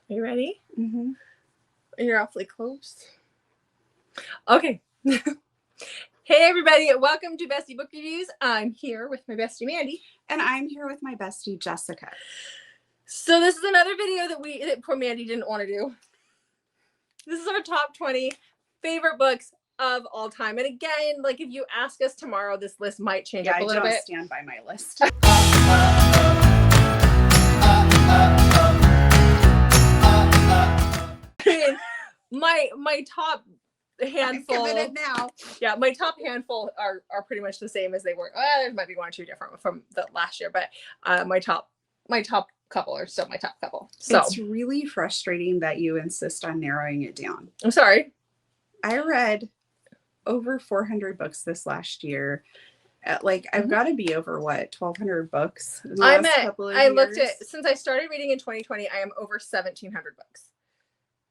Are you ready? Mm-hmm. You're awfully close. Okay. Hey everybody, welcome to Bestie Book Reviews. I'm here with my bestie Mandy. And I'm here with my bestie Jessica. So this is another video that poor Mandy didn't want to do. This is our top 20 favorite books of all time. And again, like if you ask us tomorrow, this list might change up a little bit. I don't stand by my list. my top handful. I'm committed now. Yeah, my top handful are pretty much the same as they were. There might be one or two different from the last year, but my top couple are still my top couple. So it's really frustrating that you insist on narrowing it down. I'm sorry. I read over 400 books this last year. I've got to be over 1,200 books. I looked at, since I started reading in 2020, I am over 1,700 books.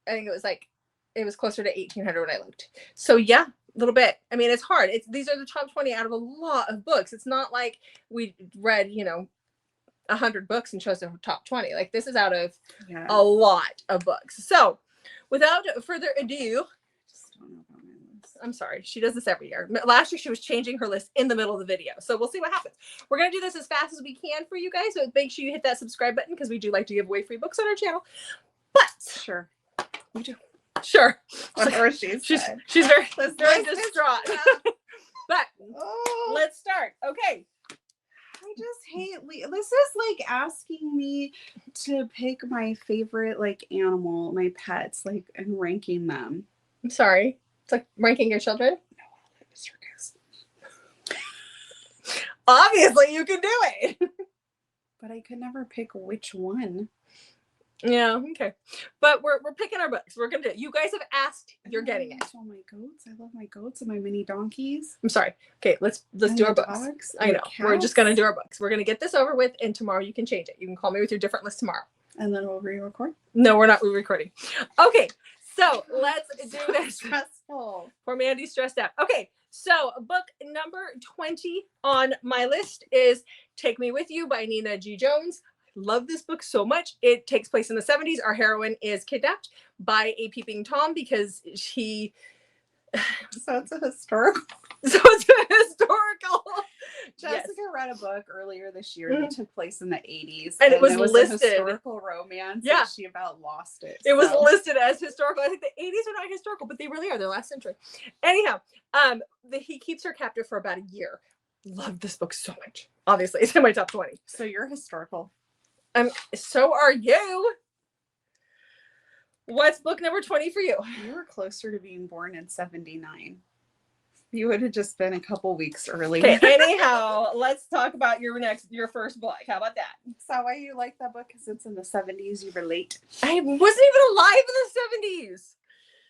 I think it was closer to 1,800 when I looked. So yeah, a little bit. I mean, it's hard. These are the top 20 out of a lot of books. It's not like we read, 100 books and chose the top 20. Like this is out of a lot of books. So without further ado, I'm sorry, she does this every year. Last year she was changing her list in the middle of the video, so we'll see what happens. We're gonna do this as fast as we can for you guys, so make sure you hit that subscribe button because we do like to give away free books on our channel. But sure, we do. Sure. She's very distraught. But let's start. Okay. I just hate this is like asking me to pick my favorite animal, my pets, and ranking them. I'm sorry. It's like ranking your children? No, that was sarcasm. Obviously you can do it. But I could never pick which one. Yeah, okay. But we're picking our books. We're gonna do it. You guys have asked, you're getting it. Oh, my goats. I love my goats and my mini donkeys. I'm sorry. Okay, let's do our books. I know. We're just gonna do our books. We're gonna get this over with, and tomorrow you can change it. You can call me with your different list tomorrow. And then we'll re-record? No, we're not re-recording. Okay, so let's do this. Stressful. Poor Mandy's stressed out. Okay, so book number 20 on my list is Take Me With You by Nina G. Jones. Love this book so much. It takes place in the 70s. Our heroine is kidnapped by a peeping Tom because he... So it's a historical. Jessica read a book earlier this year that took place in the 80s. And it was listed. A historical romance. Yeah. And she about lost it. It was listed as historical. I think the 80s are not historical, but they really are. They're last century. Anyhow, he keeps her captive for about a year. Love this book so much. Obviously, it's in my top 20. So you're historical. So are you. What's book number 20 for you? You were closer to being born in 79. You would have just been a couple weeks early. Okay, anyhow, let's talk about your first book. How about that? Is that why you like that book? Because it's in the 70s. You were late. I wasn't even alive in the 70s.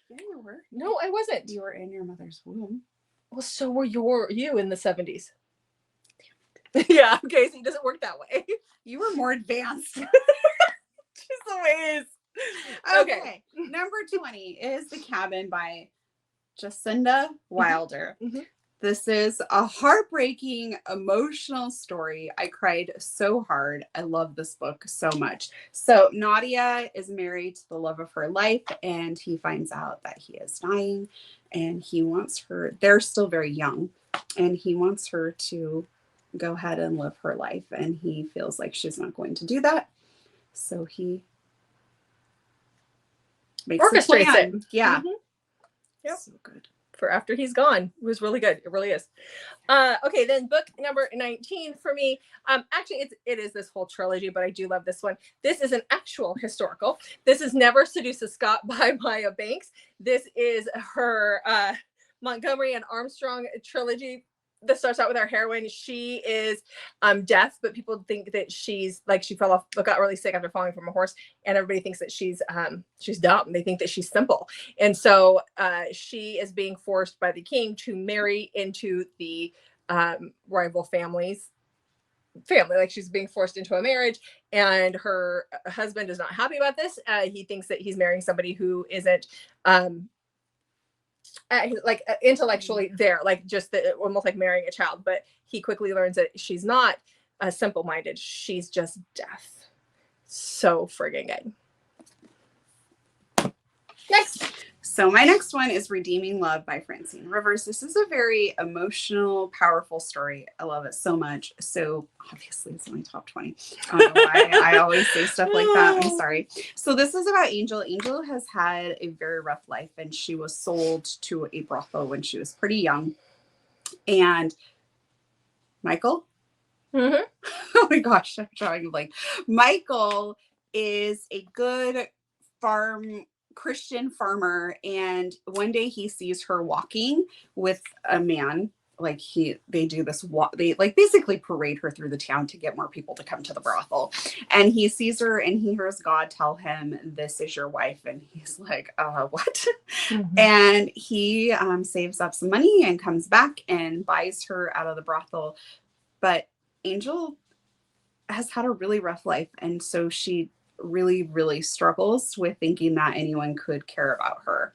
Yeah, you were. No, I wasn't. You were in your mother's womb. Well, so were you in the 70s. Yeah, okay, so it doesn't work that way. You were more advanced. Just the ways. Okay. Number 20 is The Cabin by Jacinda Wilder. Mm-hmm. This is a heartbreaking, emotional story. I cried so hard. I love this book so much. So Nadia is married to the love of her life, and he finds out that he is dying, and he wants her, they're still very young, and he wants her to go ahead and live her life, and he feels like she's not going to do that. So he orchestrates it. Yeah. Mm-hmm. Yep. So good. For after he's gone. It was really good. It really is. Okay, then book number 19 for me. Actually, it is this whole trilogy, but I do love this one. This is an actual historical. This is Never Seduce a Scot by Maya Banks. This is her Montgomery and Armstrong trilogy. This starts out with our heroine. She is deaf, but people think that she's she fell off, got really sick after falling from a horse, and everybody thinks that she's dumb. They think that she's simple, and so she is being forced by the king to marry into the rival family's family. Like, she's being forced into a marriage, and her husband is not happy about this. He thinks that he's marrying somebody who isn't intellectually there, just almost like marrying a child. But he quickly learns that she's not simple-minded. She's just deaf. So friggin' good. Next. So my next one is Redeeming Love by Francine Rivers. This is a very emotional, powerful story. I love it so much. So obviously it's in my top 20. I don't know why I always say stuff like that. I'm sorry. So this is about Angel. Angel has had a very rough life, and she was sold to a brothel when she was pretty young. And Michael? Mm-hmm. Oh my gosh, I'm drawing a blank. Michael is a good Christian farmer, and one day he sees her walking with a man. Like they do this walk, they like basically parade her through the town to get more people to come to the brothel. And he sees her and he hears God tell him, "This is your wife." And he's like, what? Mm-hmm. And he saves up some money and comes back and buys her out of the brothel. But Angel has had a really rough life, and so she really, really struggles with thinking that anyone could care about her.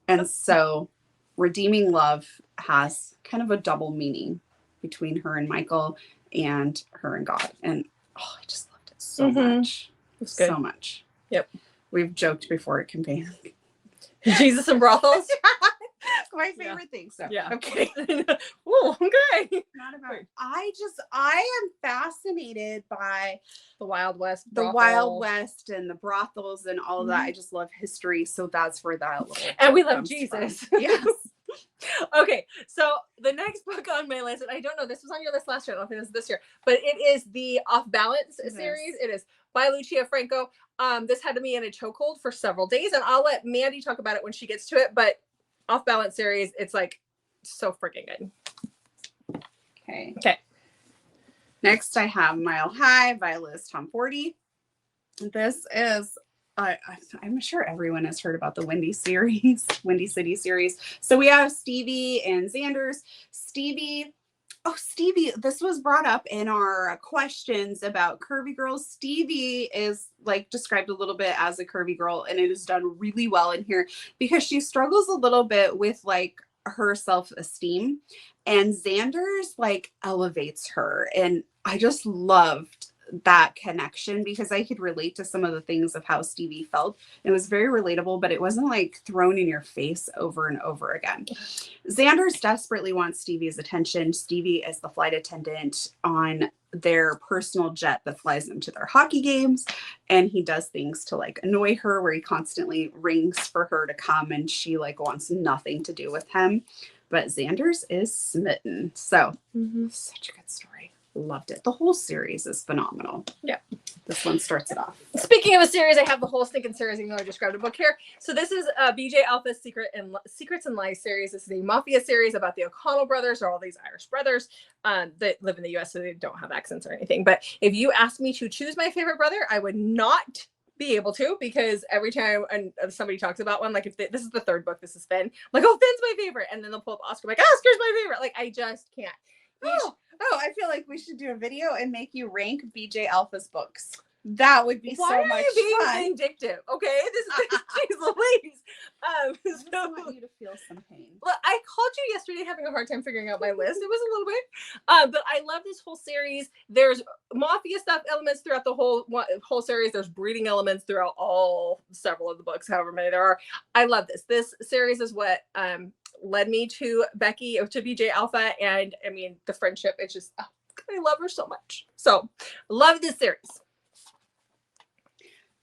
And so Redeeming Love has kind of a double meaning between her and Michael and her and God. And I just loved it so much. It's good. So much. Yep. We've joked before it can be Jesus and brothels. My favorite thing. So yeah. Okay. Oh, okay. Not about it. I am fascinated by the Wild West. The Wild West and the brothels and all of that. I just love history. So that's where that little and we love Jesus. Yes. Okay, so the next book on my list, and I don't know, this was on your list last year, I don't know if it is this year, but it is the Off Balance series. It is by Lucia Franco. This had me in a chokehold for several days, and I'll let Mandy talk about it when she gets to it, but Off Balance series, it's like so freaking good. Okay. Next, I have Mile High by Liz Tom Forty. This is I'm sure everyone has heard about the Windy City series. So we have Stevie and Xander's. Stevie, this was brought up in our questions about curvy girls. Stevie is like described a little bit as a curvy girl, and it is done really well in here because she struggles a little bit with like her self-esteem, and Xander's like elevates her. And I just loved that connection because I could relate to some of the things of how Stevie felt. It was very relatable, but it wasn't like thrown in your face over and over again. Xander's desperately wants Stevie's attention. Stevie is the flight attendant on their personal jet that flies them to their hockey games, and he does things to like annoy her, where he constantly rings for her to come, and she like wants nothing to do with him. But Xander's is smitten. So such a good story. Loved it. The whole series is phenomenal. Yeah. This one starts it off. Speaking of a series, I have the whole stinking series, even though I just grabbed a book here. So this is BJ Alpha's Secrets and Lies series. This is a mafia series about the O'Connell brothers, or all these Irish brothers that live in the U.S., so they don't have accents or anything. But if you asked me to choose my favorite brother, I would not be able to, because every time somebody talks about one, like if this is the third book, this is Finn, I'm like, oh, Finn's my favorite, and then they'll pull up Oscar, like Oscar's my favorite. Like I just can't. I feel like we should do a video and make you rank BJ Alpha's books. That would be so much fun. Why are you being vindictive? Okay, this is jeez Louise. I just want you to feel some pain. Well, I called you yesterday having a hard time figuring out my list. It was a little bit, but I love this whole series. There's mafia stuff elements throughout the whole series. There's breeding elements throughout several of the books, however many there are. I love this. This series is what led me to Becky, or to BJ Alpha, and I mean the friendship. It's just I love her so much. So love this series.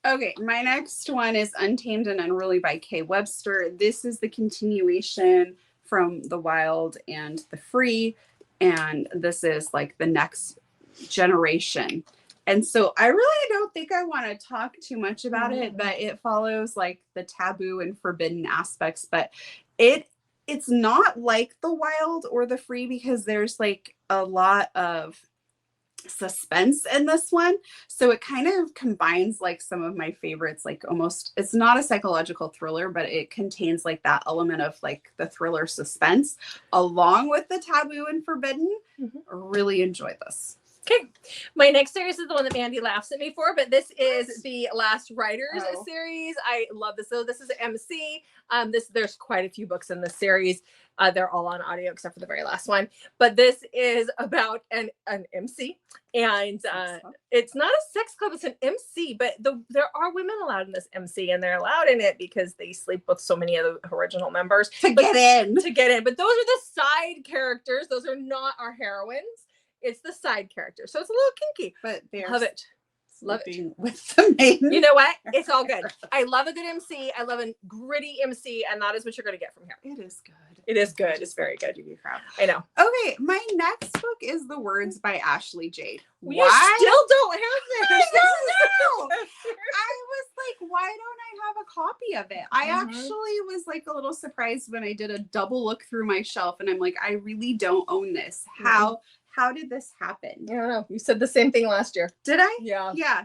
Okay, my next one is Untamed and Unruly by Kay Webster. This is the continuation from The Wild and the Free, and this is like the next generation. And so I really don't think I want to talk too much about it, but it follows like the taboo and forbidden aspects, but it's not like The Wild or the Free, because there's like a lot of suspense in this one. So it kind of combines like some of my favorites, like almost, it's not a psychological thriller, but it contains like that element of like the thriller suspense along with the taboo and forbidden. Really enjoy this. Okay, my next series is the one that Mandy laughs at me for, but this is the Last Writers series. I love this. So this is MC. There's quite a few books in this series. They're all on audio except for the very last one. But this is about an MC, and it's not a sex club; it's an MC. But there are women allowed in this MC, and they're allowed in it because they sleep with so many of the original members to get in. But those are the side characters. Those are not our heroines. It's the side character, so it's a little kinky, but love it. Love it. With the maiden. You know what? It's all good. I love a good MC. I love a gritty MC, and that is what you're going to get from here. It is good. It is good. It's very good. I know. Okay, my next book is The Words by Ashley Jade. You still don't have this. I don't know. I was like, why don't I have a copy of it? I actually was like a little surprised when I did a double look through my shelf, and I'm like, I really don't own this. How did this happen? I don't know. You said the same thing last year. Did I? Yeah. Yeah.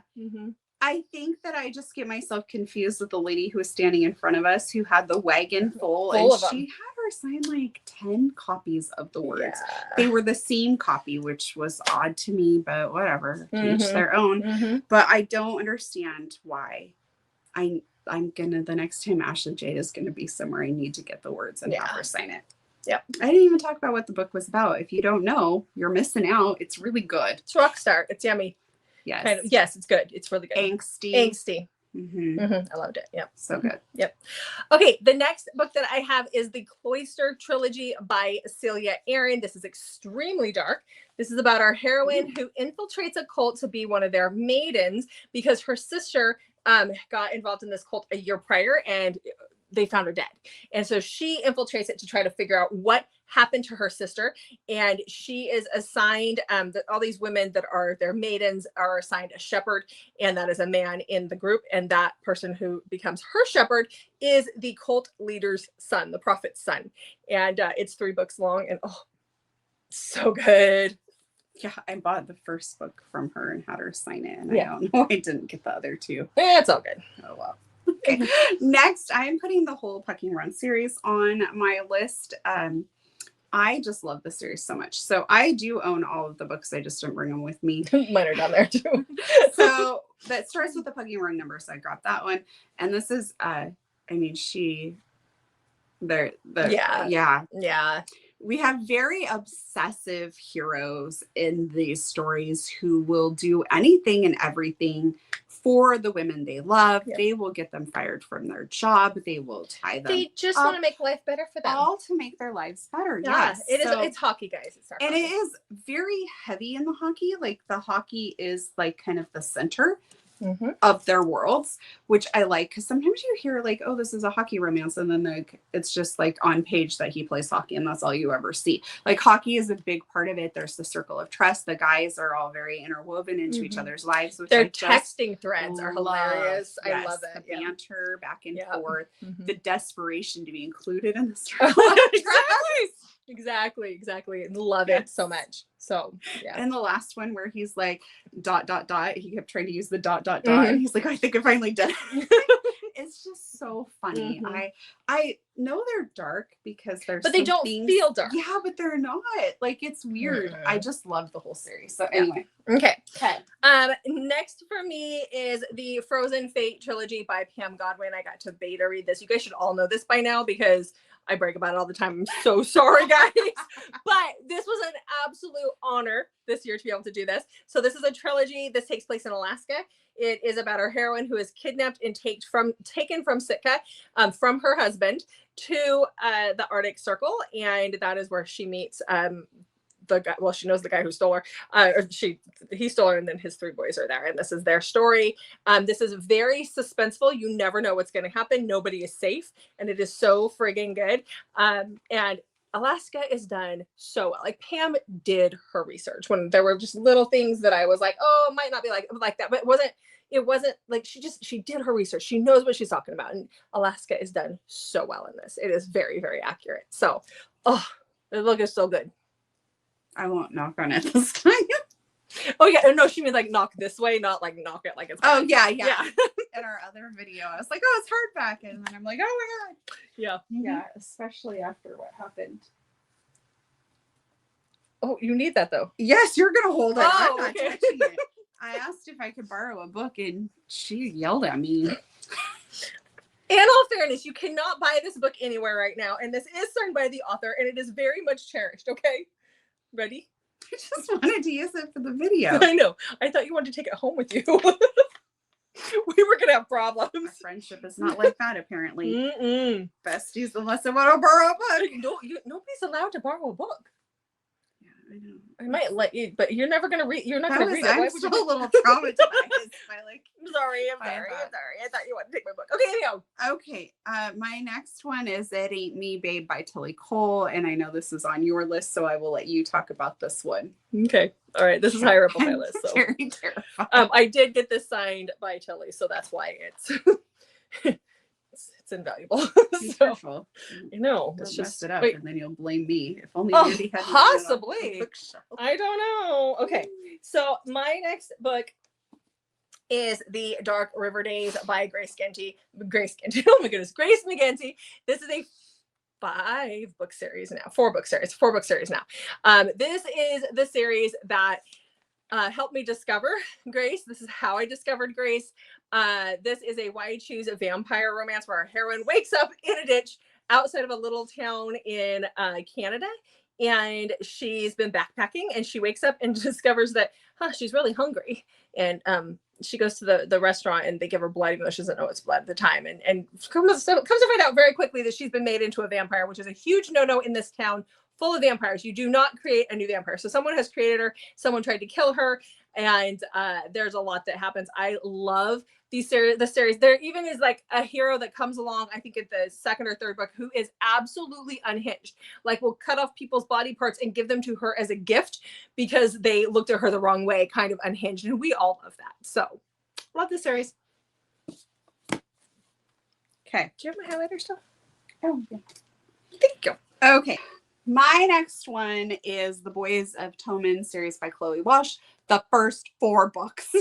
I think that I just get myself confused with the lady who was standing in front of us who had the wagon full and she had her sign like 10 copies of The Words. Yeah. They were the same copy, which was odd to me, but whatever. Each their own. But I don't understand why. I'm gonna, the next time Ashley Jade is gonna be somewhere, I need to get The Words and have her sign it. Yep. I didn't even talk about what the book was about. If you don't know, you're missing out. It's really good. It's rockstar. It's yummy. Yes. Yes, it's good. It's really good. Angsty. I loved it. Yep. So good. Yep. Okay. The next book that I have is the Cloister Trilogy by Celia Aaron. This is extremely dark. This is about our heroine who infiltrates a cult to be one of their maidens because her sister got involved in this cult a year prior and they found her dead. And so she infiltrates it to try to figure out what happened to her sister. And she is assigned, all these women that are their maidens are assigned a shepherd. And that is a man in the group. And that person who becomes her shepherd is the cult leader's son, the prophet's son. And it's 3 books long and so good. Yeah, I bought the first book from her and had her sign it. And I don't know, I didn't get the other 2. Yeah, it's all good. Oh, well. Okay. Next, I am putting the whole Pucking Run series on my list. I just love this series so much. So I do own all of the books. I just didn't bring them with me. Mine are down there too. So that starts with the Pucking Run number. So I got that one. And this is, Yeah. We have very obsessive heroes in these stories who will do anything and everything for the women they love. Yep. They will get them fired from their job. They will tie them. They just want to make life better for them. All to make their lives better. Yeah, yes. It's hockey, guys. It's and it is very heavy in the hockey. Like the hockey is like kind of the center of their worlds, which I like because sometimes you hear like, oh, this is a hockey romance, and then it's just like on page that he plays hockey and that's all you ever see. Like hockey is a big part of it. There's the circle of trust. The guys are all very interwoven into each other's lives. Which their texting threads are hilarious. Yes, I love it. The banter back and forth, the desperation to be included in the circle. Exactly. Love it so much. So yeah. And the last one where he's like ... he kept trying to use the ... and he's like, I think I finally did it. It's just so funny. I know they're dark because but they don't feel dark. Yeah, but they're not. Like it's weird. I just love the whole series. So anyway. Okay. Next for me is the Frozen Fate trilogy by Pam Godwin. I got to beta read this. You guys should all know this by now because I brag about it all the time. I'm so sorry, guys. But this was an absolute honor this year to be able to do this. So this is a trilogy. This takes place in Alaska. It is about our heroine who is kidnapped and taken from Sitka from her husband to the Arctic Circle. And that is where she meets the guy. Well, she knows the guy who stole her. He stole her, and then his 3 boys are there. And this is their story. This is very suspenseful. You never know what's going to happen. Nobody is safe. And it is so friggin' good. And Alaska is done so well. Like Pam did her research when there were just little things that I was like, oh, it might not be like that, but it wasn't like she did her research. She knows what she's talking about. And Alaska is done so well in this. It is very, very accurate. So, the book is so good. I won't knock on it this time. Oh yeah, no, she means like knock this way, not like knock it like it's. Oh yeah. In our other video, I was like, oh, it's hardback, and then I'm like, oh my god. Yeah. Yeah, especially after what happened. Oh, you need that though. Yes, you're gonna hold it. I'm not Okay. touching it. I asked if I could borrow a book, and she yelled at me. In all fairness, you cannot buy this book anywhere right now, and this is signed by the author, and it is very much cherished. Okay, ready? I just wanted to use it for the video. I know. I thought you wanted to take it home with you. We were gonna have problems. Our friendship is not like that, apparently. Besties, unless I want to borrow a book. Nobody's allowed to borrow a book. Yeah, I know. I might let you, but you're never gonna read. You're not gonna read it. I'm still a little traumatized by I'm sorry. I thought you wanted to take my book. Okay, anyhow. Okay. My next one is It Ain't Me, Babe by Tilly Cole, and I know this is on your list, so I will let you talk about this one. Okay. All right. This is higher up on my list. So. Very terrifying. I did get this signed by Tilly, so that's why it's invaluable. Be So, careful. you know, Don't it's mess just it up, wait. and then you'll blame me. If only Oh, Mandy had possibly. bookshelf. I don't know. Okay, so my next book is The Dark River Days by Grace Genty. Oh my goodness, Grace McGinty. This is a 4-book series now. This is the series that helped me discover Grace. This is how I discovered Grace. This is a Why Choose a Vampire romance where our heroine wakes up in a ditch outside of a little town in Canada, and she's been backpacking, and she wakes up and discovers that she's really hungry, and she goes to the restaurant, and they give her blood even though she doesn't know it's blood at the time, and comes to find out very quickly that she's been made into a vampire, which is a huge no-no in this town full of vampires. You do not create a new vampire. So someone has created her, someone tried to kill her, and there's a lot that happens. I love the series. There even is like a hero that comes along, I think at the second or third book, who is absolutely unhinged. Like will cut off people's body parts and give them to her as a gift because they looked at her the wrong way, kind of unhinged. And we all love that. So love the series. Okay. Do you have my highlighter still? Oh, yeah. Thank you. Okay. My next one is The Boys of Toman series by Chloe Walsh. The first 4 books.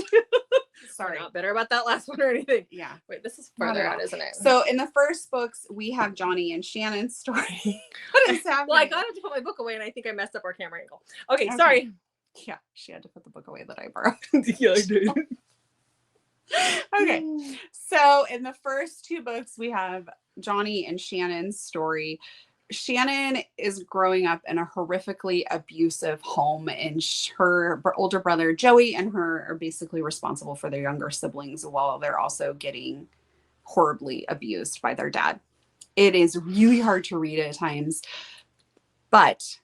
Sorry. We're not bitter about that last one or anything. Yeah. Wait, this is further out, isn't it? So in the first books, we have Johnny and Shannon's story. What is happening? Well, I got to put my book away, and I think I messed up our camera angle. Okay, sorry. Yeah, she had to put the book away that I borrowed. Yeah, I did. Okay. So in the first 2 books, we have Johnny and Shannon's story. Shannon is growing up in a horrifically abusive home, and her older brother Joey and her are basically responsible for their younger siblings while they're also getting horribly abused by their dad. It is really hard to read at times, but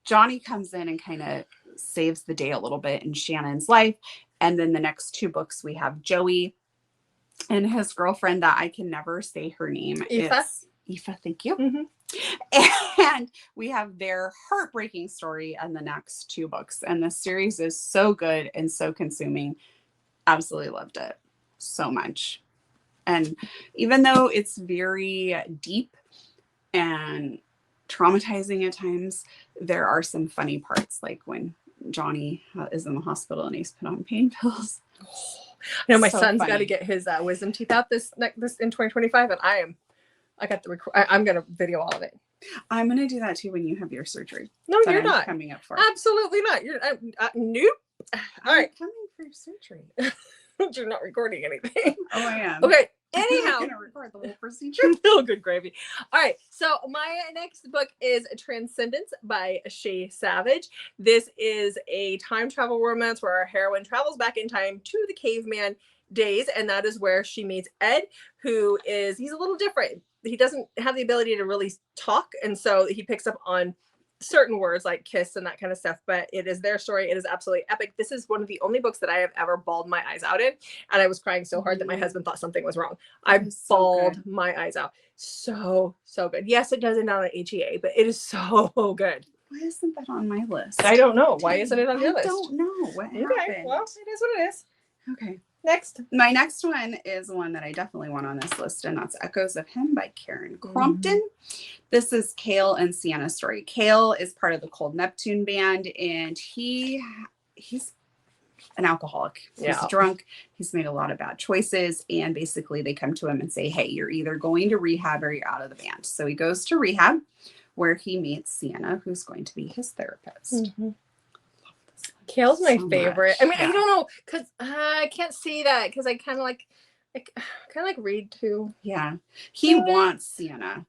Johnny comes in and kind of saves the day a little bit in Shannon's life. And then the next 2 books, we have Joey and his girlfriend that I can never say her name. Aoife, thank you. Mm-hmm. And we have their heartbreaking story in the next 2 books. And the series is so good and so consuming. Absolutely loved it so much. And even though it's very deep and traumatizing at times, there are some funny parts, like when Johnny is in the hospital and he's put on pain pills. I know my son's got to get his wisdom teeth out this in 2025, and I got the I'm gonna video all of it. I'm gonna do that too when you have your surgery. No, you're not coming up for. Absolutely not. You're nope. All right, coming for your surgery. You're not recording anything. Oh, I am. Okay. Anyhow, I'm gonna record the whole procedure. Oh, good gravy. All right. So my next book is Transcendence by Shea Savage. This is a time travel romance where our heroine travels back in time to the caveman days, and that is where she meets Ed, he's a little different. He doesn't have the ability to really talk, and so he picks up on certain words like kiss and that kind of stuff, but it is their story. It is absolutely epic. This is one of the only books that I have ever bawled my eyes out in, and I was crying so hard that my husband thought something was wrong. I bawled my eyes out. So good. Yes, it does end on an HEA, but it is so good. Why isn't that on my list? I don't know. Why isn't it on your list? I don't know what happened. Okay, well, it is what it is. Okay. Next. My next one is one that I definitely want on this list, and that's Echoes of Him by Karen Crompton. This is Kale and Sienna's story. Kale is part of the Cold Neptune band, and he's an alcoholic. He's drunk. He's made a lot of bad choices, and basically they come to him and say, hey, you're either going to rehab or you're out of the band. So he goes to rehab, where he meets Sienna, who's going to be his therapist. Mm-hmm. Kale's my favorite. Much. I mean, I don't know, because I can't see that, because I kind of like Reed too. Yeah. He wants Sienna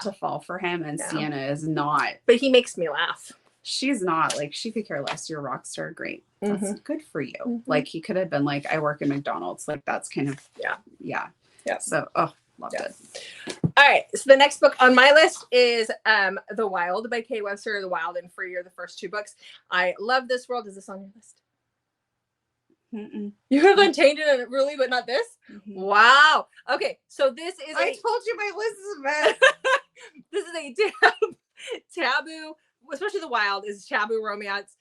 to fall for him, and Sienna is not. But he makes me laugh. She's not. Like, she could care less. You're a rock star. Great. That's good for you. Mm-hmm. Like, he could have been like, I work at McDonald's. Like, that's kind of, yeah. So, loved it. All right. So the next book on my list is The Wild by Kay Webster. The Wild and Free are the first two books. I love this world. Is this on your list? Mm-mm. You have Untainted and Really, but not this? Mm-hmm. Wow. Okay. So this is I told you my list is a mess. This is a taboo, especially The Wild is taboo romance,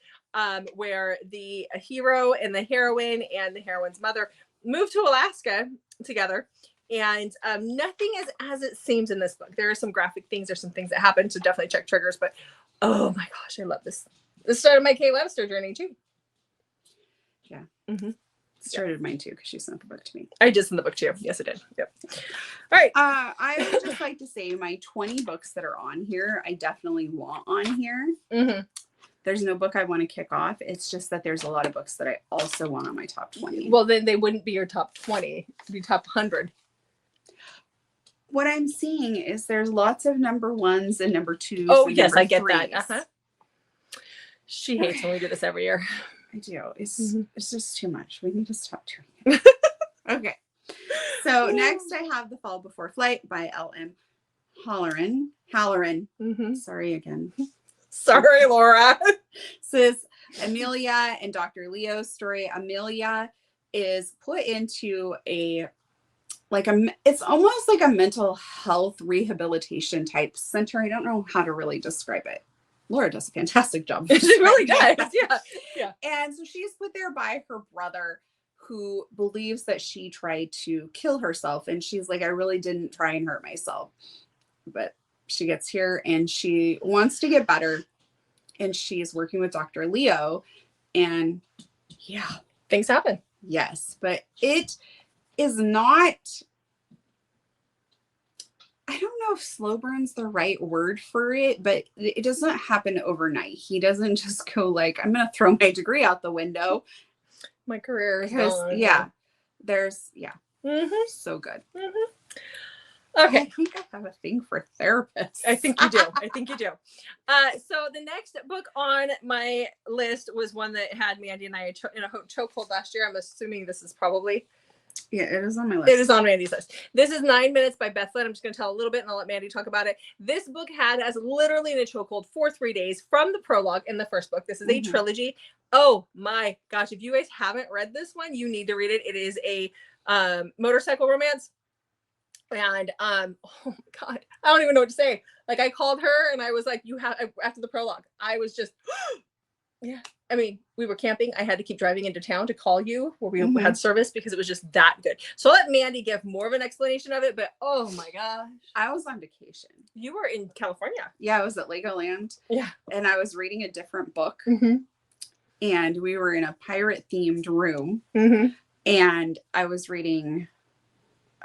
where the hero and the heroine and the heroine's mother move to Alaska together. And nothing is as it seems in this book. There are some graphic things. There's some things that happen. So definitely check triggers. But oh my gosh, I love this. This started my Kay Webster journey too. Yeah. Mm-hmm. Started mine too, because she sent the book to me. I did send the book to you. Yes, I did. Yep. All right. I would just like to say my 20 books that are on here, I definitely want on here. Mm-hmm. There's no book I want to kick off. It's just that there's a lot of books that I also want on my top 20. Well, then they wouldn't be your top 20. It'd be top 100. What I'm seeing is there's lots of number ones and number twos. Oh, yes, I get that. Uh-huh. She hates when we do this every year. I do. It's just too much. We need to stop doing it. Okay. So next I have The Fall Before Flight by L.M. Halloran. Mm-hmm. Sorry again. Sorry, Laura. This is Amelia and Dr. Leo's story. Amelia is put into it's almost like a mental health rehabilitation type center. I don't know how to really describe it. Laura does a fantastic job. She really does. Yeah. And so she's put there by her brother, who believes that she tried to kill herself. And she's like, I really didn't try and hurt myself. But she gets here and she wants to get better. And she's working with Dr. Leo. And things happen. Yes. But it is not, I don't know if slow burn's the right word for it, but it doesn't happen overnight. He doesn't just go like, I'm going to throw my degree out the window. My career is gone. So good. Mm-hmm. Okay. I think I have a thing for therapists. I think you do. So the next book on my list was one that had Mandy and I in a chokehold last year. I'm assuming this is probably. Yeah, it is on my list. It is on Mandy's list. This is 9 Minutes by Beth Lynn. I'm just going to tell a little bit and I'll let Mandy talk about it. This book had us literally in a chokehold for 3 days from the prologue in the first book. This is a trilogy. Oh my gosh. If you guys haven't read this one, you need to read it. It is a motorcycle romance. And oh my God, I don't even know what to say. Like, I called her and I was like, after the prologue, I was just, yeah. I mean, we were camping. I had to keep driving into town to call you where we had service because it was just that good. So I'll let Mandy give more of an explanation of it, but oh my gosh. I was on vacation. You were in California. Yeah, I was at Legoland. Yeah. And I was reading a different book. And we were in a pirate themed room. And I was reading,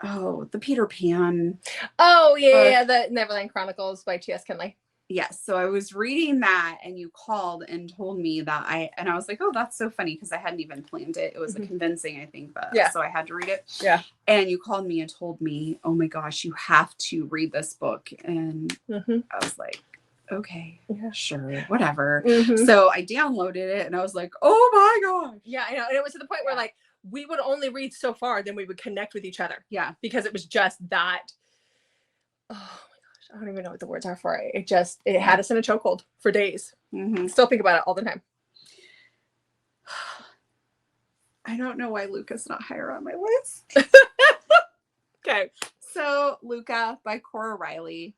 the Peter Pan. Oh, yeah, the Neverland Chronicles by T.S. Kenley. Yes. So I was reading that and you called and told me that I was like, oh, that's so funny because I hadn't even planned it. It was a convincing, I think, so I had to read it. Yeah. And you called me and told me, oh my gosh, you have to read this book. And I was like, okay, sure, whatever. So I downloaded it and I was like, oh my gosh. Yeah, I know. And it was to the point where like we would only read so far, then we would connect with each other. Yeah. Because it was just that. Oh, I don't even know what the words are for it. It had us in a chokehold for days. Still think about it all the time. I don't know why Luca's not higher on my list. Okay. So Luca by Cora Riley.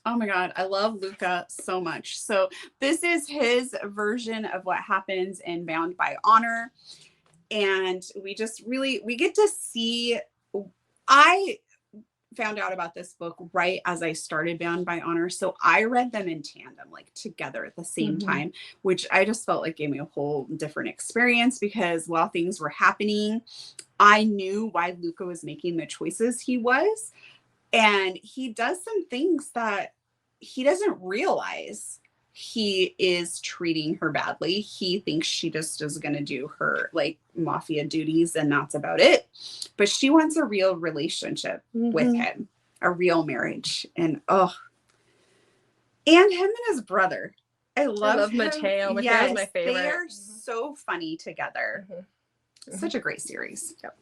Oh my God. I love Luca so much. So this is his version of what happens in Bound by Honor. And we get to see, I found out about this book right as I started Bound by Honor. So I read them in tandem, like together at the same time, which I just felt like gave me a whole different experience because while things were happening, I knew why Luca was making the choices he was. And he does some things that he doesn't realize he is treating her badly. He thinks she just is going to do her like mafia duties and that's about it. But she wants a real relationship with him, a real marriage. And and him and his brother. I love him. Mateo. Mateo's Yes, my favorite. they are so funny together. Such a great series. Yep.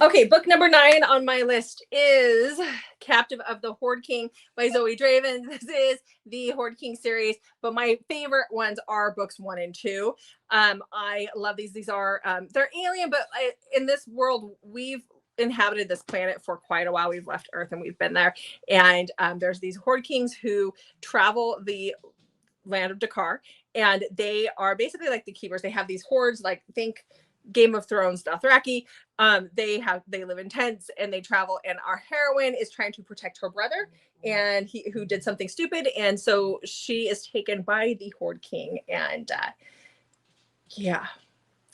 Okay, book number 9 on my list is Captive of the Horde King by Zoe Draven. This is the Horde King series, but my favorite ones are books 1 and 2. I love these. These are, they're alien, but in this world, we've inhabited this planet for quite a while. We've left Earth and we've been there. And there's these Horde Kings who travel the land of Dakar, and they are basically like the keepers. They have these hordes, like think Game of Thrones Dothraki. They live in tents and they travel, and our heroine is trying to protect her brother and who did something stupid, and so she is taken by the Horde King and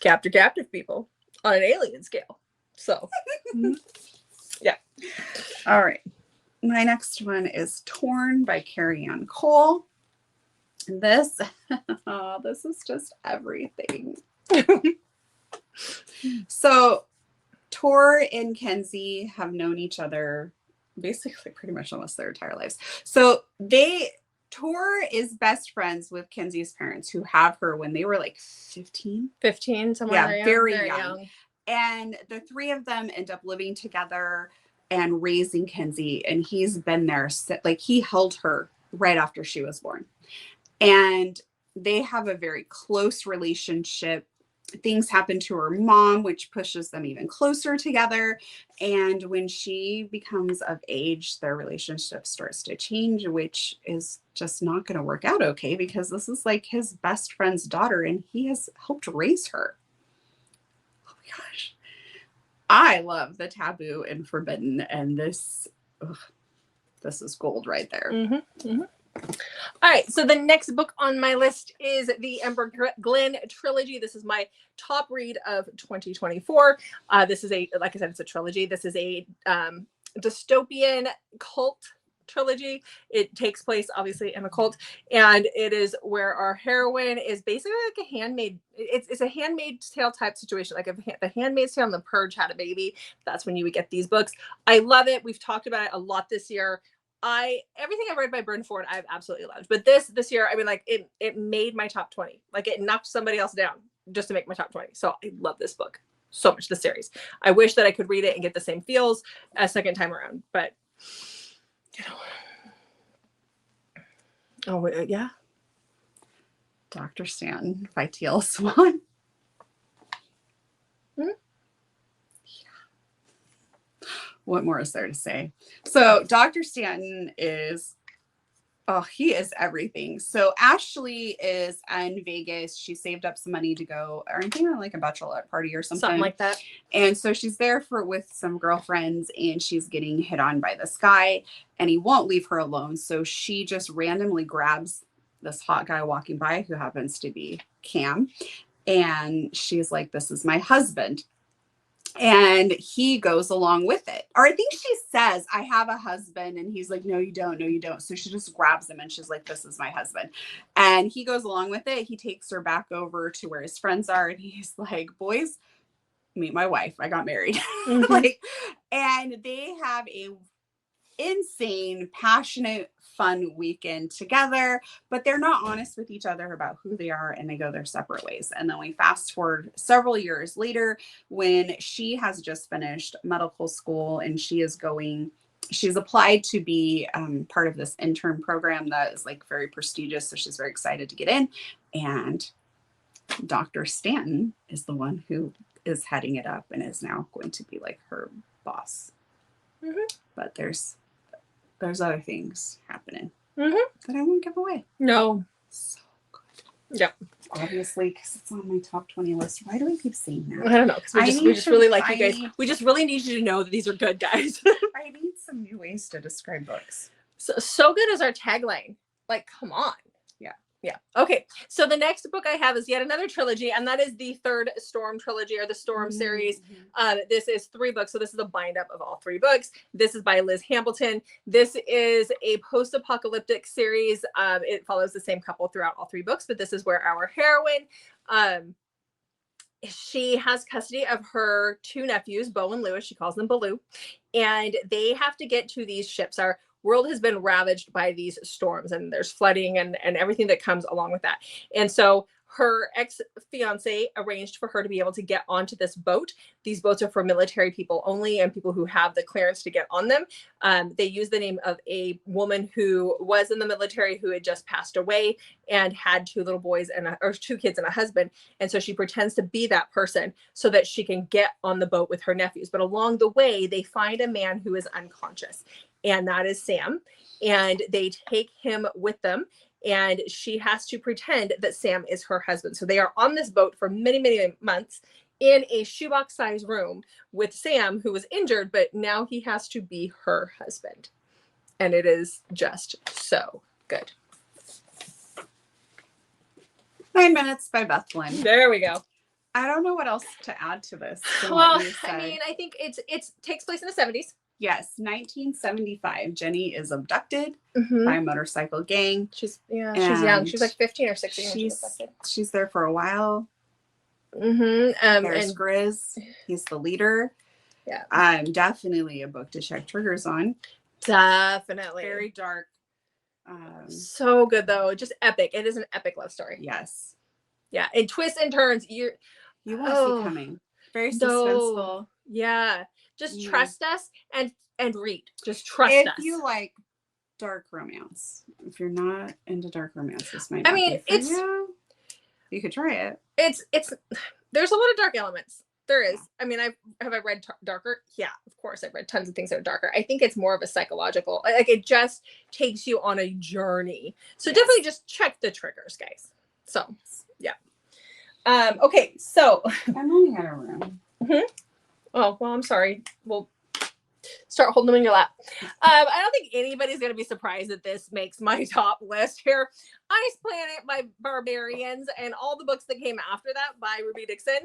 captive people on an alien scale. So yeah. All right, my next one is Torn by Carrie Ann Cole. This this is just everything. So Tor and Kenzie have known each other basically pretty much almost their entire lives. So Tor is best friends with Kenzie's parents, who have her when they were like 15, somewhere. Yeah, very young. And the three of them end up living together and raising Kenzie. And he's been there, like he held her right after she was born. And they have a very close relationship. Things happen to her mom, which pushes them even closer together. And when she becomes of age, their relationship starts to change, which is just not going to work out okay, because this is like his best friend's daughter and he has helped raise her. Oh my gosh. I love the taboo and forbidden, and this is gold right there. All right, so the next book on my list is the Ember Glenn trilogy. This is my top read of 2024. This is like I said, it's a trilogy. This is a dystopian cult trilogy. It takes place obviously in a cult, and it is where our heroine is basically like a handmaid. It's a Handmaid's Tale type situation. Like if the Handmaid's Tale and The Purge had a baby, that's when you would get these books. I love it. We've talked about it a lot this year. Everything I've read by Bryn Ford, I've absolutely loved. But this year, I mean, like it made my top 20. Like it knocked somebody else down just to make my top 20. So I love this book so much, the series. I wish that I could read it and get the same feels a second time around, but you know. Oh yeah. Dr. Stanton by T.L. Swan. What more is there to say? So Dr. Stanton is, he is everything. So Ashley is in Vegas. She saved up some money to go, or I think on like a bachelorette party or something like that. And so she's there with some girlfriends, and she's getting hit on by this guy, and he won't leave her alone. So she just randomly grabs this hot guy walking by, who happens to be Cam. And she's like, "This is my husband." And he goes along with it. Or I think she says, "I have a husband." And he's like, "No, you don't. No, you don't." So she just grabs him and she's like, "This is my husband." And he goes along with it. He takes her back over to where his friends are. And he's like, "Boys, meet my wife. I got married." And they have a insane, passionate, fun weekend together, but they're not honest with each other about who they are, and they go their separate ways. And then we fast forward several years later, when she has just finished medical school, and she's applied to be part of this intern program that is like very prestigious. So she's very excited to get in, and Dr. Stanton is the one who is heading it up and is now going to be like her boss. But there's other things happening that I won't give away. No. So good. Yep. Obviously, because it's on my top 20 list. Why do I keep saying that? I don't know. Because we just really like you guys. We just really need you to know that these are good, guys. I need some new ways to describe books. So good is our tagline. Like, come on. Yeah. Yeah. Okay. So the next book I have is yet another trilogy, and that is the third Storm trilogy or the Storm series. This is 3 books. So this is a bind up of all 3 books. This is by Liz Hambleton. This is a post-apocalyptic series. It follows the same couple throughout all 3 books, but this is where our heroine, she has custody of her 2 nephews, Bo and Lewis. She calls them Baloo, and they have to get to these ships. Our world has been ravaged by these storms, and there's flooding and everything that comes along with that. And so her ex-fiance arranged for her to be able to get onto this boat. These boats are for military people only and people who have the clearance to get on them. They use the name of a woman who was in the military who had just passed away and had 2 little boys or 2 kids and a husband. And so she pretends to be that person so that she can get on the boat with her nephews. But along the way, they find a man who is unconscious, and that is Sam. And they take him with them, and she has to pretend that Sam is her husband. So they are on this boat for many, many months in a shoebox-sized room with Sam, who was injured, but now he has to be her husband. And it is just so good. 9 Minutes by Beth Lynn. There we go. I don't know what else to add to this. Well, I mean, I think it takes place in the 70s. Yes, 1975. Jenny is abducted by a motorcycle gang. She's young. She's like 15 or 16. She's there for a while. There's and Grizz. He's the leader. Yeah. Definitely a book to check triggers on. Definitely. Very dark. So good though. Just epic. It is an epic love story. Yes. Yeah. And twists and turns. You won't see coming. Very suspenseful. Yeah. Just trust us and read. Just trust us. If you like dark romance. If you're not into dark romance, this might you could try it. It's there's a lot of dark elements. There is. I mean, have I read darker? Yeah, of course. I've read tons of things that are darker. I think it's more of a psychological, like it just takes you on a journey. So definitely just check the triggers, guys. So yeah. Okay, so I'm running out of room. Oh, well, I'm sorry. We'll start holding them in your lap. I don't think anybody's going to be surprised that this makes my top list here. Ice Planet by Barbarians and all the books that came after that by Ruby Dixon.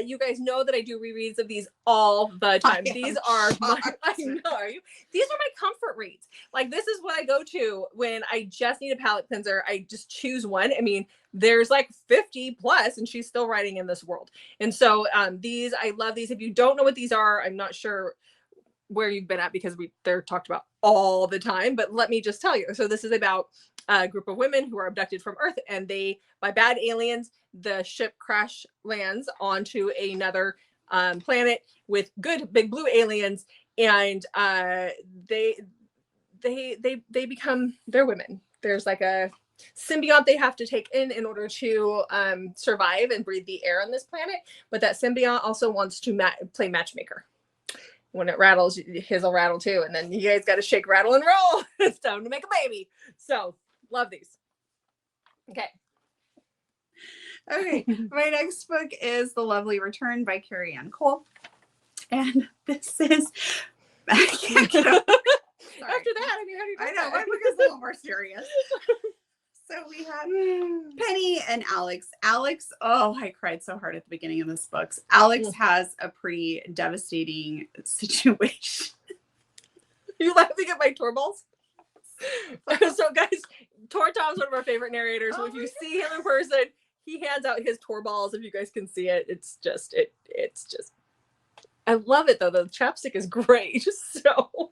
You guys know that I do rereads of these all the time. These are my comfort reads. Like, this is what I go to when I just need a palette cleanser. I just choose one. I mean, there's like 50 plus and she's still writing in this world. And so I love these. If you don't know what these are, I'm not sure where you've been at because they're talked about all the time, but let me just tell you. So this is about a group of women who are abducted from Earth, and by bad aliens, the ship crash lands onto another planet with good big blue aliens, and they're women. There's like a symbiont they have to take in order to survive and breathe the air on this planet, but that symbiont also wants to play matchmaker. When it rattles, his will rattle too, and then you guys got to shake, rattle, and roll. It's time to make a baby. So love these. Okay, my next book is The Lovely Return by Carrie Ann Cole, and this is I can't get over. After that, I mean, how do you I know my book is a little more serious. So we have Penny and Alex. Alex, I cried so hard at the beginning of this book. Alex has a pretty devastating situation. Are you laughing at my tour balls? So guys, Tor Tom's one of our favorite narrators. So if you see him in person, he hands out his tour balls. If you guys can see it, it's just I love it though. The chapstick is great. So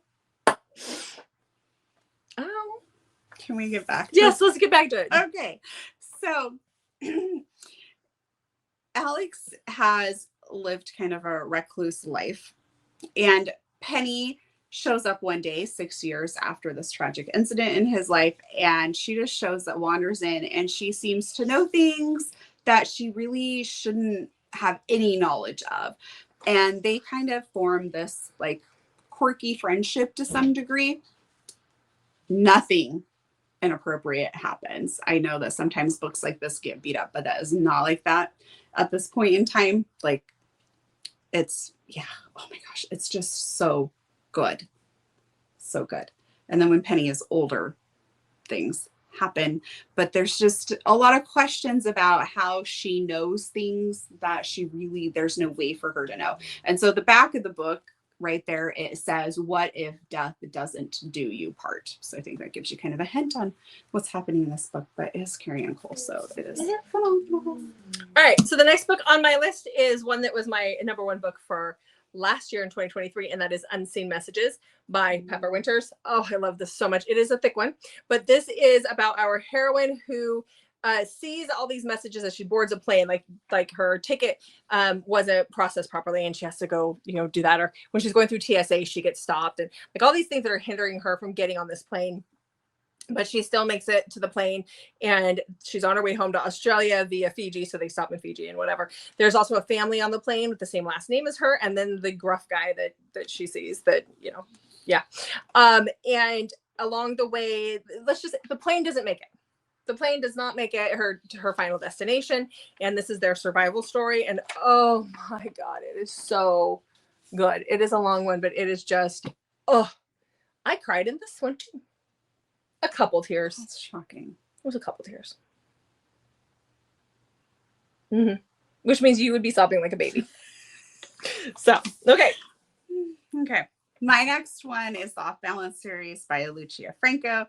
can we get back to Yes, let's get back to it. Okay. So Alex has lived kind of a recluse life, and Penny shows up one day 6 years after this tragic incident in his life, and she just wanders in, and she seems to know things that she really shouldn't have any knowledge of. And they kind of form this like quirky friendship to some degree. Nothing inappropriate happens. I know that sometimes books like this get beat up, but that is not like that at this point in time. Like, it's oh my gosh, it's just so good. And then when Penny is older, things happen, but there's just a lot of questions about how she knows things that there's no way for her to know. And so the back of the book right there, it says, what if death doesn't do you part? So I think that gives you kind of a hint on what's happening in this book, but it is Carrie Ann Cole, so it is phenomenal. All right, so the next book on my list is one that was my number one book for last year in 2023, and that is Unseen Messages by Pepper Winters. Oh, I love this so much. It is a thick one, but this is about our heroine who sees all these messages as she boards a plane, like her ticket wasn't processed properly and she has to go, do that. Or when she's going through TSA, she gets stopped, and like all these things that are hindering her from getting on this plane. But she still makes it to the plane, and she's on her way home to Australia via Fiji. So they stop in Fiji and whatever. There's also a family on the plane with the same last name as her. And then the gruff guy that she sees that, yeah. And along the way, the plane doesn't make it. The plane does not make it to her final destination. And this is their survival story. And oh my God, it is so good. It is a long one, but it is just, I cried in this one too. A couple tears. That's shocking. It was a couple tears. Mm-hmm. Which means you would be sobbing like a baby. So, okay. Okay. My next one is the Off Balance series by Lucia Franco.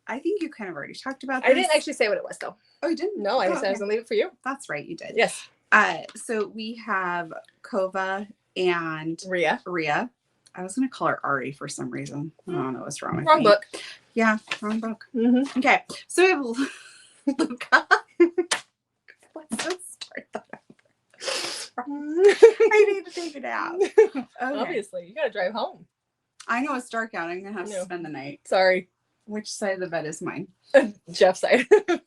I think you kind of already talked about this. I didn't actually say what it was, though. Oh, you didn't? No, I said I was going to leave it for you. That's right. You did. Yes. So we have Kova and Rhea. I was going to call her Ari for some reason. I don't know what's wrong with Wrong me. book. Yeah, wrong book. Mm-hmm. Okay. So we have Luca. Let's just start that over. I need to take it out. Okay. Obviously, you got to drive home. I know it's dark out. I'm going to have to spend the night. Sorry. Which side of the bed is mine? Jeff's side. I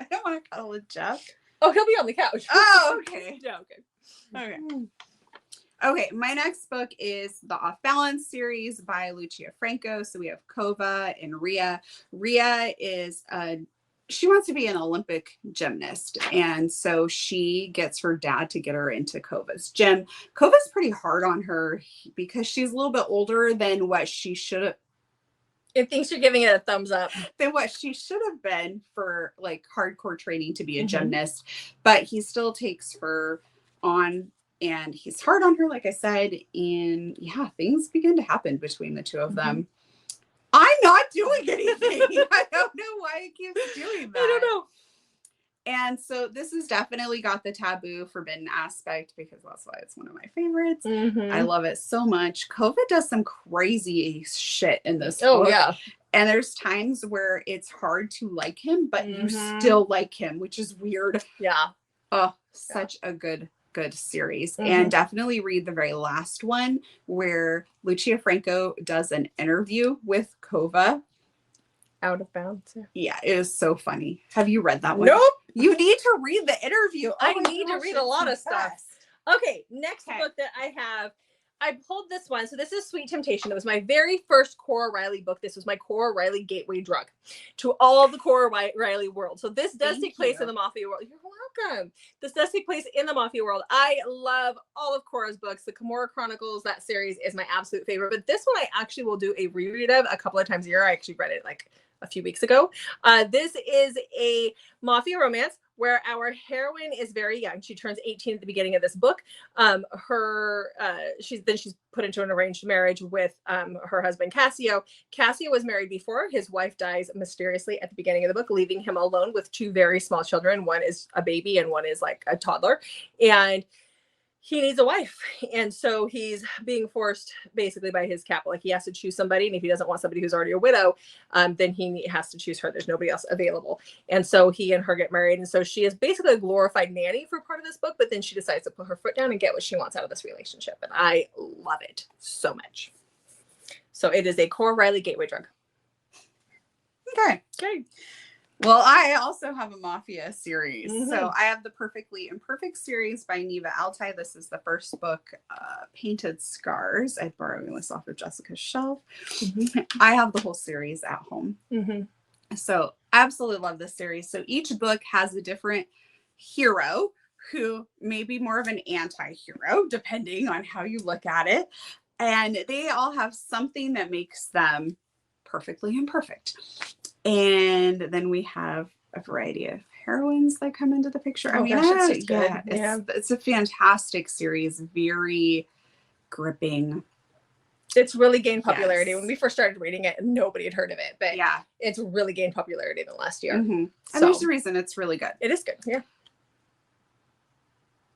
don't want to cuddle with Jeff. Oh, he'll be on the couch. Oh, okay. Yeah, okay. Okay, my next book is the Off Balance series by Lucia Franco. So we have Kova and Rhea. Rhea is she wants to be an Olympic gymnast. And so she gets her dad to get her into Kova's gym. Kova's pretty hard on her because she's a little bit older than what she should have. It thinks you're giving it a thumbs up. Than what she should have been for like hardcore training to be a gymnast. But he still takes her on. And he's hard on her, like I said, and yeah, things begin to happen between the two of them. I'm not doing anything. I don't know why it keeps doing that. I don't know. And so this has definitely got the taboo forbidden aspect because that's why it's one of my favorites. I love it so much. Kova does some crazy shit in this book. Yeah. And there's times where it's hard to like him, but you still like him, which is weird. Yeah. Oh, such a good series. And definitely read the very last one where Lucia Franco does an interview with Kova. Out of Bounds. Yeah, it is so funny. Have you read that one? Nope. You need to read the interview. I need to read a lot of stuff. Okay, next book that I have. I pulled this one. So this is Sweet Temptation. It was my very first Cora Riley book. This was my Cora Riley gateway drug to all the Cora Riley world. So this does take place in the Mafia world. You're welcome. This does take place in the Mafia world. I love all of Cora's books. The Camorra Chronicles, that series is my absolute favorite. But this one I actually will do a reread of a couple of times a year. I actually read it like a few weeks ago. This is a Mafia romance where our heroine is very young. She turns 18 at the beginning of this book. She's put into an arranged marriage with her husband, Cassio. Cassio was married before. His wife dies mysteriously at the beginning of the book, leaving him alone with two very small children. One is a baby and one is like a toddler. And he needs a wife. And so he's being forced basically by his cap. Like he has to choose somebody. And if he doesn't want somebody who's already a widow, then he has to choose her. There's nobody else available. And so he and her get married. And so she is basically a glorified nanny for part of this book, but then she decides to put her foot down and get what she wants out of this relationship. And I love it so much. So it is a Cora Riley gateway drug. Okay. Well, I also have a Mafia series. So I have the Perfectly Imperfect series by Neva Altai. This is the first book, Painted Scars. I'm borrowing this off of Jessica's shelf. I have the whole series at home. So absolutely love this series. So each book has a different hero who may be more of an anti-hero, depending on how you look at it. And they all have something that makes them perfectly imperfect. And then we have a variety of heroines that come into the picture. Oh, gosh, it's just good. Yeah, it's a fantastic series. Very gripping. It's really gained popularity. Yes. When we first started reading it, nobody had heard of it, but Yeah, it's really gained popularity in the last year. and So there's a reason it's really good. it is good. Yeah.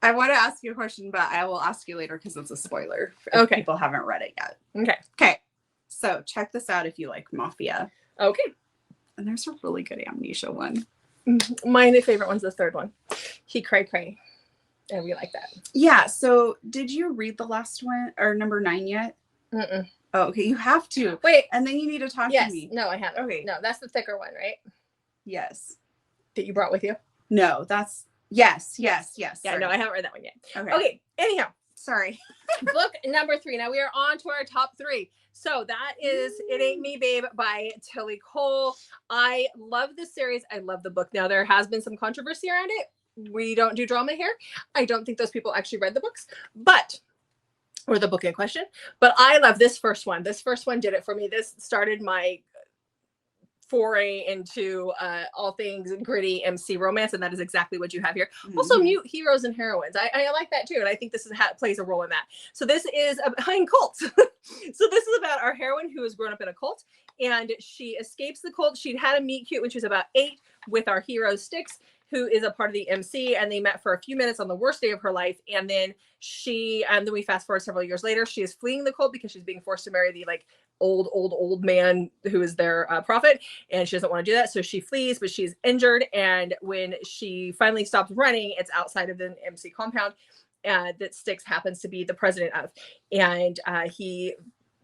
I want to ask you a question, but I will ask you later because it's a spoiler if Okay. people haven't read it yet. Okay. Okay. So check this out if you like Mafia. Okay. And there's a really good amnesia one. My favorite one's the third one. He cray. And we like that. Yeah. So did you read the last one or number 9 yet? Mm-mm. Oh, okay. You have to. Wait. And then you need to talk Yes. to me. No, I haven't. Okay. No, that's the thicker one, right? Yes. That you brought with you? No, that's yes. Yeah, Sorry. no, I haven't read that one yet. Okay. Anyhow, Sorry. book number 3. Now we are on to our top 3. So that is It Ain't Me, Babe by Tilly Cole. I love this series. I love the book. Now there has been some controversy around it. We don't do drama here. I don't think those people actually read the books, or the book in question. But I love this first one. This first one did it for me. This started my foray into all things gritty MC romance, and that is exactly what you have here. Also, mute heroes and heroines. I like that too, and I think this is plays a role in that. So this is behind cults. So this is about our heroine who has grown up in a cult, and she escapes the cult. She'd had a meet cute when she was about 8 with our hero Styx, who is a part of the MC, and they met for a few minutes on the worst day of her life. And then then we fast forward several years later, she is fleeing the cult because she's being forced to marry the old man who is their prophet, and she doesn't want to do that. So she flees, but she's injured. And when she finally stops running, it's outside of the MC compound that Styx happens to be the president of. And he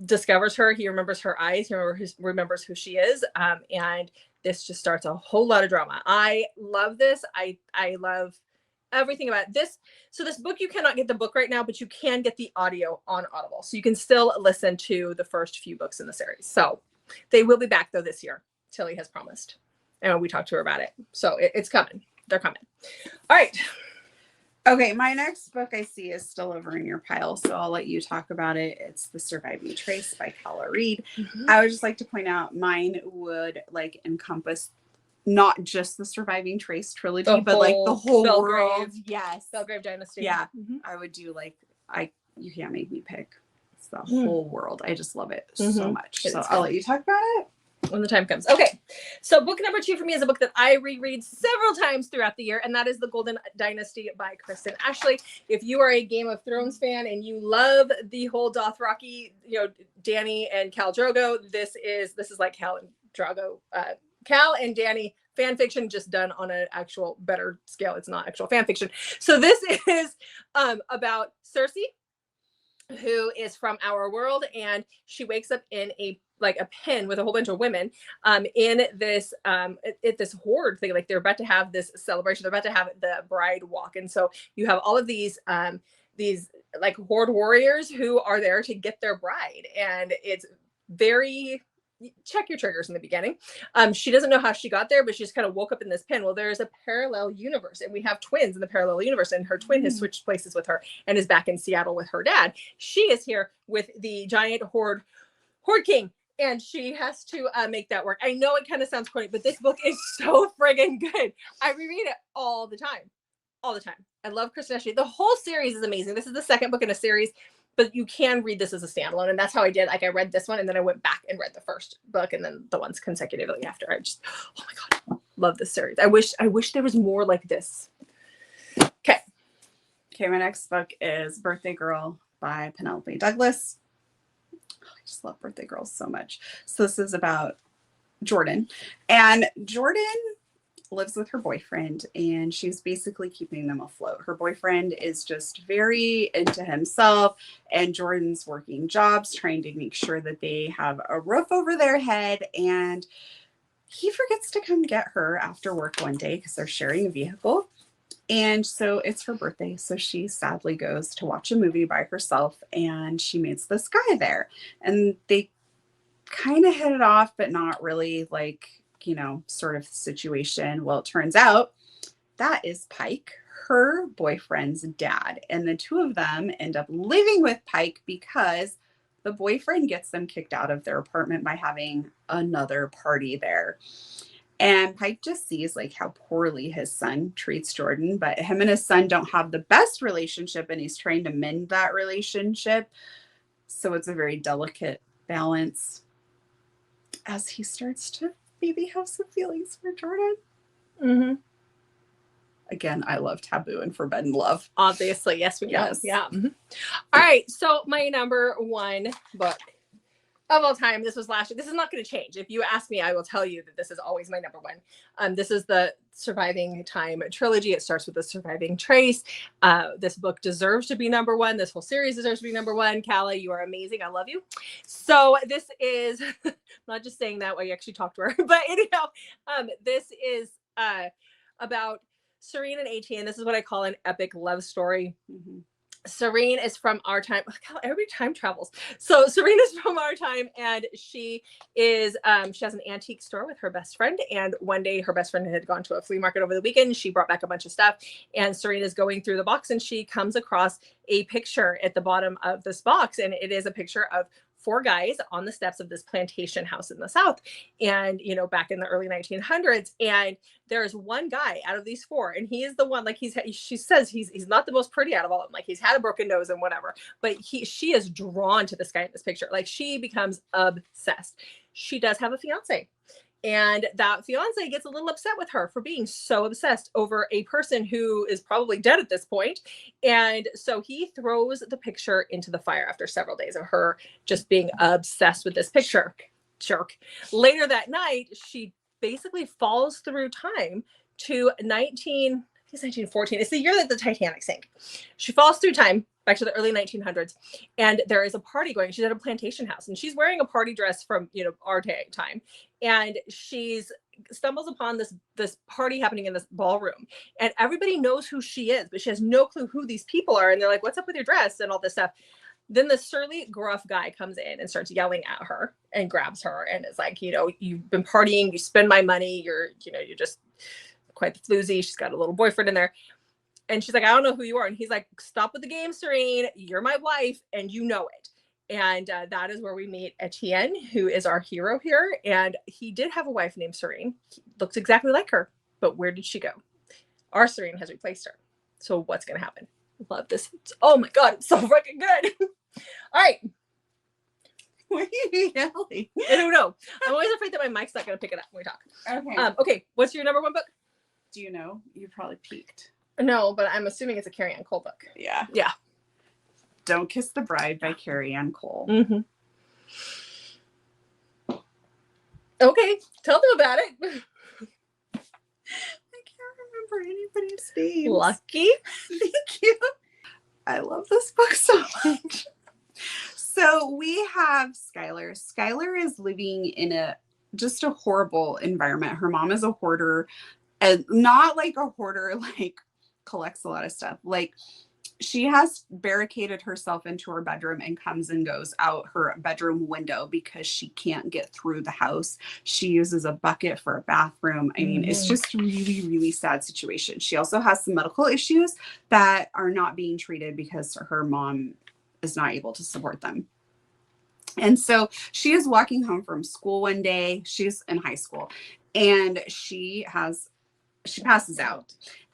discovers her. He remembers her eyes. He remembers who she is. And this just starts a whole lot of drama. I love this. I love everything about this. So this book, you cannot get the book right now, but you can get the audio on Audible. So you can still listen to the first few books in the series. So they will be back though this year. Tilly has promised. And we talked to her about it. So it's coming. They're coming. All right. Okay, my next book I see is still over in your pile, so I'll let you talk about it. It's The Surviving Trace by Calla Reed. I would just like to point out mine would encompass not just the Surviving Trace trilogy, but the whole Belgrave. world. Yes. Belgrave Dynasty. Yeah. I would do you can't make me pick. It's the whole world. I just love it so much. So I'll let you talk about it when the time comes. Okay. So book number 2 for me is a book that I reread several times throughout the year, and that is The Golden Dynasty by Kristen Ashley. If you are a Game of Thrones fan and you love the whole Dothraki, Dany and Khal Drogo, this is like Khal and Drogo, Khal and Dany fan fiction, just done on an actual better scale. It's not actual fan fiction. So this is about Cersei, who is from our world, and she wakes up in a pen with a whole bunch of women in this this horde thing. They're about to have this celebration. They're about to have the bride walk, and so you have all of these horde warriors who are there to get their bride, and it's very check your triggers in the beginning. She doesn't know how she got there, but she just kind of woke up in this pen. Well, there's a parallel universe, and we have twins in the parallel universe, and her twin has switched places with her and is back in Seattle with her dad. She is here with the giant horde king, and she has to make that work. I know it kind of sounds corny, but this book is so friggin' good. I reread it all the time. I love Kristen Ashley. The whole series is amazing. This is the second book in a series, but you can read this as a standalone, and that's how I did. I read this one, and then I went back and read the first book, and then the ones consecutively after. I just, oh my god, love this series. I wish there was more like this. Okay, my next book is Birthday Girl by Penelope Douglas. I just love Birthday Girls so much. So this is about Jordan, and Jordan lives with her boyfriend, and she's basically keeping them afloat. Her boyfriend is just very into himself, and Jordan's working jobs, trying to make sure that they have a roof over their head. And he forgets to come get her after work one day because they're sharing a vehicle. And so it's her birthday, so she sadly goes to watch a movie by herself, and she meets this guy there, and they kind of hit it off, but not really, sort of situation. Well, it turns out that is Pike, her boyfriend's dad, and the two of them end up living with Pike because The boyfriend gets them kicked out of their apartment by having another party there. And Pike just sees like how poorly his son treats Jordan, but him and his son don't have the best relationship, and he's trying to mend that relationship. So it's a very delicate balance as he starts to maybe have some feelings for Jordan. Mm-hmm. Again, I love taboo and forbidden love. Obviously, yes, we know. Yes. Yeah. Mm-hmm. All right. So my number one book of all time. This was last year. This is not going to change. If you ask me, I will tell you that this is always my number one. This is the Surviving Time trilogy. It starts with The Surviving Trace. This book deserves to be number one. This whole series deserves to be number one. Callie, you are amazing. I love you. So this is I'm not just saying that while you actually talk to her, but anyhow, this is about Serene and 18. This is what I call an epic love story. Mm-hmm. Serene is from our time. God, everybody time travels. So Serene is from our time, and she is she has an antique store with her best friend. And one day her best friend had gone to a flea market over the weekend. She brought back a bunch of stuff, and Serene is going through the box, and she comes across a picture at the bottom of this box, and it is a picture of 4 guys on the steps of this plantation house in the South, and back in the early 1900s. And there's one guy out of these 4, and he is the one, like she says he's not the most pretty out of all of them. Like, he's had a broken nose and whatever, but she is drawn to this guy in this picture. Like, she becomes obsessed. She does have a fiance, and that fiance gets a little upset with her for being so obsessed over a person who is probably dead at this point. And so he throws the picture into the fire after several days of her just being obsessed with this picture. Jerk. Later that night, she basically falls through time to 1914. It's the year that the Titanic sank. She falls through time back to the early 1900s, and there is a party going. She's at a plantation house, and she's wearing a party dress from our time, and she's stumbles upon this party happening in this ballroom, and everybody knows who she is, but she has no clue who these people are. And they're like, "What's up with your dress?" and all this stuff. Then the surly, gruff guy comes in and starts yelling at her and grabs her and is like, "You've been partying, you spend my money, you're just quite the floozy." She's got a little boyfriend in there. And she's like, "I don't know who you are." And he's like, "Stop with the game, Serene. You're my wife, and you know it." And that is where we meet Etienne, who is our hero here. And he did have a wife named Serene. He looks exactly like her, but where did she go? Our Serene has replaced her. So what's going to happen? Love this. Oh my God, it's so freaking good. All right. Why are you yelling? I don't know. I'm always afraid that my mic's not going to pick it up when we talk. Okay. Okay, what's your number one book? Do you know? You probably peeked. No, but I'm assuming it's a Carrie Ann Cole book. Yeah. Yeah. Don't Kiss the Bride by Carrie Ann Cole. Mm-hmm. Okay, tell them about it. I can't remember anybody's name. Lucky. Thank you. I love this book so much. So we have Skylar. Skylar is living in just a horrible environment. Her mom is a hoarder, and not like a hoarder, like collects a lot of stuff. Like, she has barricaded herself into her bedroom and comes and goes out her bedroom window because she can't get through the house. She uses a bucket for a bathroom. I mean, it's just really, really sad situation. She also has some medical issues that are not being treated because her mom is not able to support them. And so she is walking home from school one day. She's in high school, and she passes out.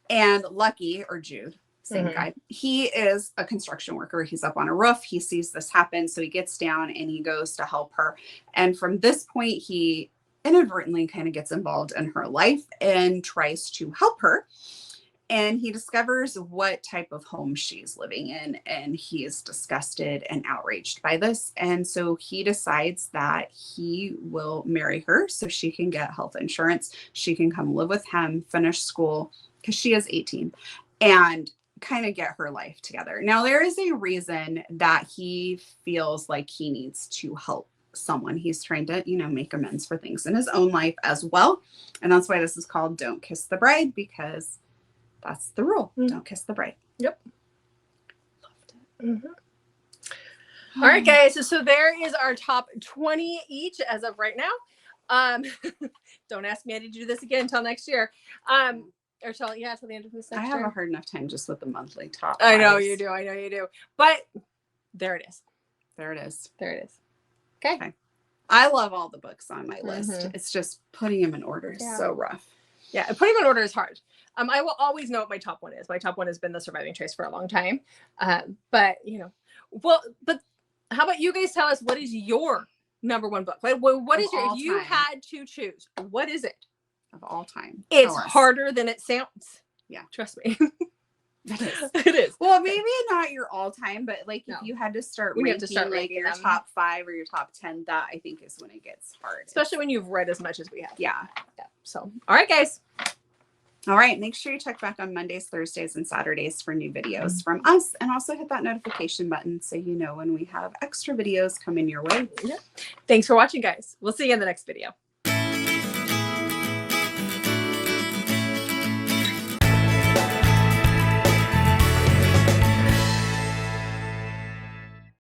And Lucky, or Jude, same guy, he is a construction worker. He's up on a roof. He sees this happen. So he gets down and he goes to help her. And from this point, he inadvertently kind of gets involved in her life and tries to help her. And he discovers what type of home she's living in. And he is disgusted and outraged by this. And so he decides that he will marry her so she can get health insurance. She can come live with him, finish school, because she is 18, and kind of get her life together. Now, there is a reason that he feels like he needs to help someone. He's trying to, make amends for things in his own life as well. And that's why this is called Don't Kiss the Bride, because that's the rule. Don't kiss the bride. Yep. Loved it. All right, guys. So there is our top 20 each as of right now. Don't ask me how to do this again until next year. Or till the end of this next year. I have a hard enough time just with the monthly top. I know you do. But there it is. There it is. There it is. Okay. Okay. I love all the books on my list. Mhm. It's just putting them in order is so rough. Yeah, and putting them in order is hard. I will always know what my top one is. My top one has been The Surviving Trace for a long time. But but how about you guys tell us, what is your number one book? Like, what is your, if you had to choose, what is it? Of all time. It's harder than it sounds. Yeah. Trust me. It is. It is. Well, maybe not your all time, but like if you had to start ranking like your top 5 or your top 10, that I think is when it gets hard. Especially when you've read as much as we have. Yeah. So, all right, guys. All right. Make sure you check back on Mondays, Thursdays, and Saturdays for new videos from us. And also hit that notification button so you know when we have extra videos coming your way. Yeah. Thanks for watching, guys. We'll see you in the next video.